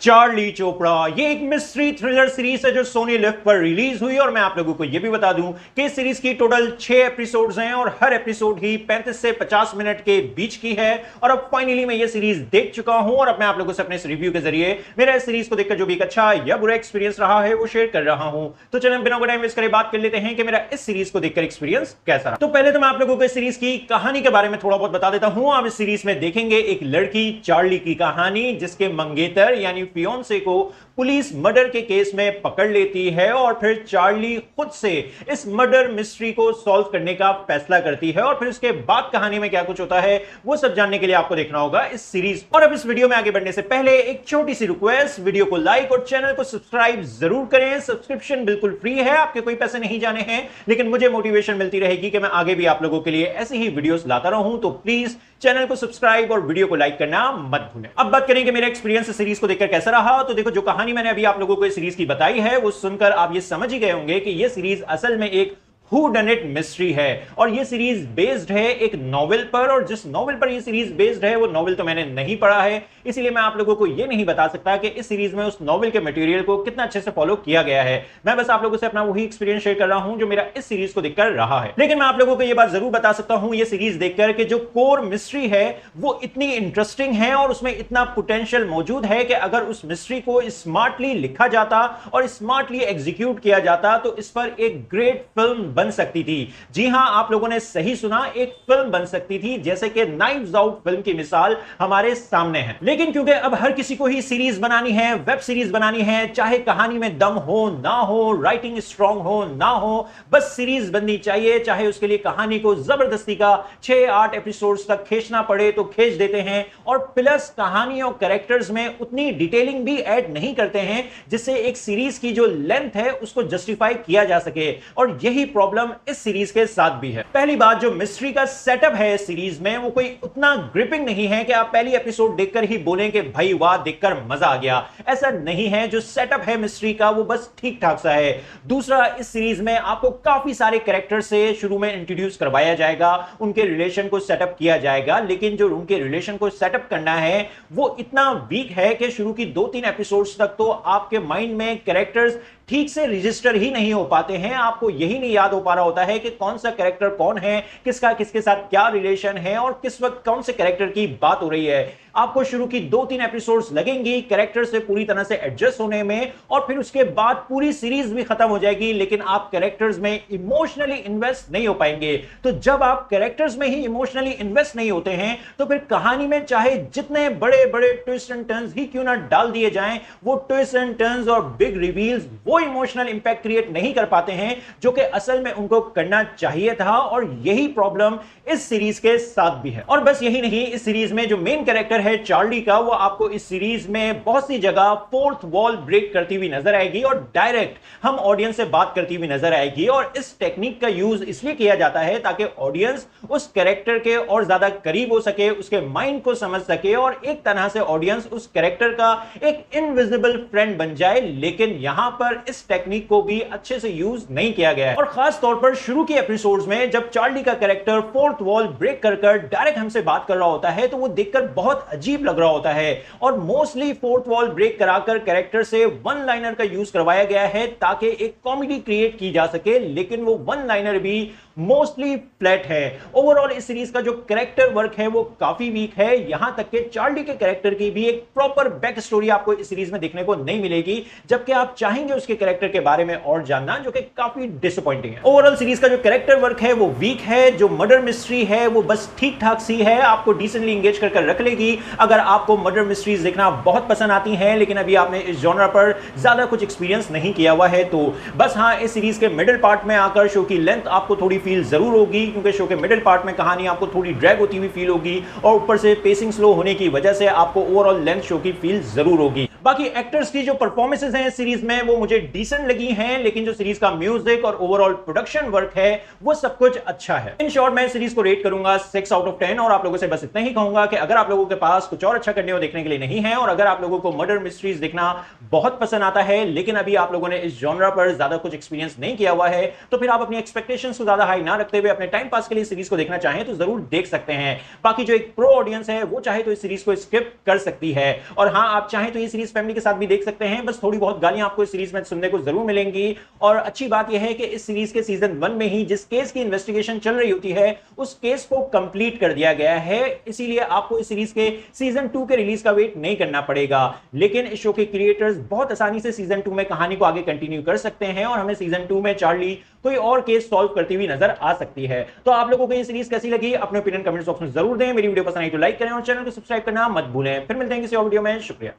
Charlie Chopra ये एक mystery thriller series है जो सोनी लिव पर रिलीज हुई और मैं आप लोगों को यह भी बता दूं कि इस सीरीज की टोटल 6 एपिसोड्स हैं और हर एपिसोड ही 35 से 50 मिनट के बीच की है। और अब फाइनली मैं ये सीरीज देख चुका हूं और अब मैं आप लोगों से अपने इस रिव्यू के जरिए मेरा इस सीरीज को देखकर जो भी एक अच्छा या बुरा एक्सपीरियंस रहा है वो शेयर कर रहा हूं। तो चलिए बिना टाइम वेस्ट करे बात कर लेते हैं कि मेरा इस सीरीज को देखकर एक्सपीरियंस कैसा रहा। तो पहले तो मैं आप लोगों को इस सीरीज की कहानी के बारे में थोड़ा बहुत बता देता हूं। आप इस सीरीज में देखेंगे एक लड़की चार्ली की कहानी जिसके मंगेतर यानी फियोंसे को पुलिस मर्डर के केस में पकड़ लेती है और फिर चार्ली खुद से इस मर्डर मिस्ट्री को सॉल्व करने का फैसला करती है और फिर उसके बाद कहानी में क्या कुछ होता है वो सब जानने के लिए आपको देखना होगा इस सीरीज। और अब इस वीडियो में आगे बढ़ने से पहले एक छोटी सी रिक्वेस्ट, वीडियो को लाइक और चैनल को सब्सक्राइब जरूर करें। सब्सक्रिप्शन बिल्कुल फ्री है, आपके कोई पैसे नहीं जाने हैं, लेकिन मुझे मोटिवेशन मिलती रहेगी कि मैं आगे भी आप लोगों के लिए ऐसी ही वीडियोस लाता रहूं। तो प्लीज चैनल को सब्सक्राइब और वीडियो को लाइक करना मत भूलें। अब बात करें कि मेरा एक्सपीरियंस इस सीरीज को देखकर कैसा रहा। तो देखो, जो कहानी मैंने अभी आप लोगों को इस सीरीज की बताई है वो सुनकर आप ये समझ ही गए होंगे कि ये सीरीज असल में एक हू डन इट मिस्ट्री है और ये सीरीज बेस्ड है एक नॉवेल पर। और जिस नॉवेल पर ये सीरीज बेस्ड है वो नॉवेल तो मैंने नहीं पढ़ा है, इसीलिए मैं आप लोगों को ये नहीं बता सकता कि इस सीरीज में उस नॉवेल के मटेरियल को कितना अच्छे से फॉलो किया गया है। मैं बस आप लोगों से अपना वही एक्सपीरियंस शेयर कर रहा हूं जो मेरा इस सीरीज को देखकर रहा है। लेकिन मैं आप लोगों को यह बात जरूर बता सकता हूं ये सीरीज देखकर कि जो कोर मिस्ट्री है वो इतनी इंटरेस्टिंग है और उसमें इतना पोटेंशियल मौजूद है कि अगर उस मिस्ट्री को स्मार्टली लिखा जाता और स्मार्टली एग्जीक्यूट किया जाता तो इस पर एक ग्रेट फिल्म बन सकती थी। जी हां, आप लोगों ने सही सुना, एक फिल्म बन सकती थी, जैसे कि नाइव्स आउट फिल्म की मिसाल हमारे सामने है। लेकिन क्योंकि अब हर किसी को ही सीरीज बनानी है, वेब सीरीज बनानी है, चाहे कहानी में दम हो ना हो, राइटिंग स्ट्रांग हो ना हो, बस सीरीज बननी चाहिए। चाहे उसके लिए कहानी को जबरदस्ती का 6-8 एपिसोड्स तक खींचना पड़े तो खींच देते हैं और प्लस कहानी और कैरेक्टर्स में उतनी डिटेलिंग भी ऐड नहीं करते हैं जिससे एक सीरीज की जो लेंथ है उसको जस्टिफाई किया जा सके। और यही प्रॉब्लम इस सीरीज के साथ भी है। पहली बात, जो मिस्ट्री का सेटअप है इस सीरीज में वो कोई उतना ग्रिपिंग नहीं है कि आप पहली एपिसोड देखकर ही बोलें कि भाई वाह, देखकर मजा आ गया। ऐसा नहीं है। जो सेटअप है मिस्ट्री का वो बस ठीक ठाक सा है। दूसरा, इस सीरीज में आपको काफी सारे कैरेक्टर से शुरू में इंट्रोड्यूस करवाया जाएगा, उनके रिलेशन को सेटअप किया जाएगा, लेकिन जो उनके रिलेशन को सेटअप करना है वो इतना वीक है कि शुरू की 2-3 एपिसोड्स तक तो आपके माइंड में कैरेक्टर्स ठीक से रजिस्टर ही नहीं हो पाते हैं। आपको यही नहीं याद हो पा रहा होता है कि कौन सा कैरेक्टर कौन है, किसका किसके साथ क्या रिलेशन है और किस वक्त कौन से कैरेक्टर की बात हो रही है। आपको शुरू की 2-3 एपिसोड्स लगेंगी कैरेक्टर से पूरी तरह से एडजस्ट होने में और फिर उसके बाद पूरी सीरीज भी खत्म हो जाएगी, लेकिन आप कैरेक्टर्स में इमोशनली इन्वेस्ट नहीं हो पाएंगे। तो जब आप कैरेक्टर्स में ही इमोशनली इन्वेस्ट नहीं होते हैं तो फिर कहानी में चाहे जितने बड़े बड़े ट्विस्ट एंड टर्न्स ही क्यों ना डाल दिए जाएं, वो ट्विस्ट एंड टर्न्स और बिग रिवील्स वो इमोशनल इंपैक्ट क्रिएट नहीं कर पाते हैं जो कि असल में उनको करना चाहिए था। और यही प्रॉब्लम इस सीरीज के साथ भी है। और बस यही नहीं, इस सीरीज में जो मेन कैरेक्टर है चार्ली का, वो आपको इस सीरीज में बहुत सी जगह फोर्थ वॉल ब्रेक करती हुई नजर आएगी और डायरेक्ट हम ऑडियंस से बात करती हुई नजर आएगी। और इस टेक्निक का यूज इसलिए किया जाता है ताकि ऑडियंस उस कैरेक्टर के और ज्यादा करीब हो सके, उसके माइंड को समझ सके और एक तरह से ऑडियंस उस कैरेक्टर का एक इनविजिबल फ्रेंड बन जाए। लेकिन यहां पर इस टेक्निक को भी अच्छे से यूज नहीं किया गया है। और खास तौर पर शुरू के एपिसोड्स में जब चार्ली का कैरेक्टर फोर्थ वॉल ब्रेक कर डायरेक्ट हमसे बात कर रहा होता है तो वो देखकर बहुत अजीब लग रहा होता है। और मोस्टली फोर्थ वॉल ब्रेक कराकर कैरेक्टर से वन लाइनर का यूज करवाया गया है ताकि एक कॉमेडी क्रिएट की जा सके, लेकिन वो वन लाइनर भी मोस्टली फ्लैट है। ओवरऑल इस सीरीज का जो कैरेक्टर वर्क है वो काफी वीक है। यहां तक कि चार्ली के कैरेक्टर की भी एक प्रॉपर बैक स्टोरी आपको इस सीरीज में देखने को नहीं मिलेगी, जबकि आप चाहेंगे उसके कैरेक्टर के बारे में और जानना, जो कि काफी डिसअपॉइंटिंग है। ओवरऑल सीरीज का जो कैरेक्टर वर्क है वो वीक है। जो मर्डर मिस्ट्री है वो बस ठीक ठाक सी है, आपको डिसेंटली एंगेज कर रख लेगी। अगर आपको मर्डर मिस्ट्रीज देखना बहुत पसंद आती हैं लेकिन अभी आपने इस जॉनर पर ज्यादा कुछ एक्सपीरियंस नहीं किया हुआ है तो बस हाँ, इस सीरीज के मिडिल पार्ट में आकर शो की लेंथ आपको थोड़ी फील जरूर होगी, क्योंकि शो के मिडिल पार्ट में कहानी आपको थोड़ी ड्रैग होती हुई फील होगी और ऊपर से पेसिंग स्लो होने की वजह से आपको ओवरऑल लेंथ शो की फील जरूर होगी। बाकी एक्टर्स की जो परफॉर्मेंसेस हैं इस सीरीज में वो मुझे डिसेंट लगी हैं, लेकिन जो सीरीज का म्यूजिक और ओवरऑल प्रोडक्शन वर्क है वो सब कुछ अच्छा है। इन शॉर्ट मैं सीरीज को रेट करूंगा 6 आउट ऑफ 10 और आप लोगों से बस इतना ही कहूंगा कि अगर आप लोगों के पास कुछ और अच्छा करने को देखने के लिए नहीं है और अगर आप लोगों को मर्डर मिस्ट्रीज देखना बहुत पसंद आता है लेकिन अभी आप लोगों ने इस जॉनरा पर ज्यादा कुछ एक्सपीरियंस नहीं किया हुआ है तो फिर आप अपनी एक्सपेक्टेशंस को ज्यादा हाई ना रखते हुए अपने टाइम पास के लिए सीरीज को देखना चाहें तो जरूर देख सकते हैं। बाकी जो एक प्रो ऑडियंस है वो चाहे तो इस सीरीज को स्किप कर सकती है और हां, आप चाहें तो ये सीरीज फैमिली के साथ भी देख सकते हैं। बस थोड़ी बहुत गालियां आपको इस सीरीज में सुनने को जरूर मिलेंगी। और अच्छी बात यह है कि इस सीरीज के सीजन 1 में ही जिस केस की इन्वेस्टिगेशन चल रही होती है उस केस को कंप्लीट कर दिया गया है, इसीलिए आपको इस सीरीज के सीजन 2 के रिलीज का वेट नहीं करना पड़ेगा। लेकिन इस शो के क्रिएटर्स बहुत आसानी से सीजन 2 में कहानी को आगे कंटिन्यू कर सकते हैं और हमें सीजन 2 में चार्ली कोई और केस सॉल्व करती हुई नजर आ सकती है। तो आप लोगों को ये सीरीज कैसी लगी अपने ओपिनियन कमेंट्स बॉक्स में जरूर दें। मेरी वीडियो पसंद आई तो लाइक करें और चैनल को सब्सक्राइब करना मत भूलें। फिर मिलते हैं किसी और वीडियो में। शुक्रिया।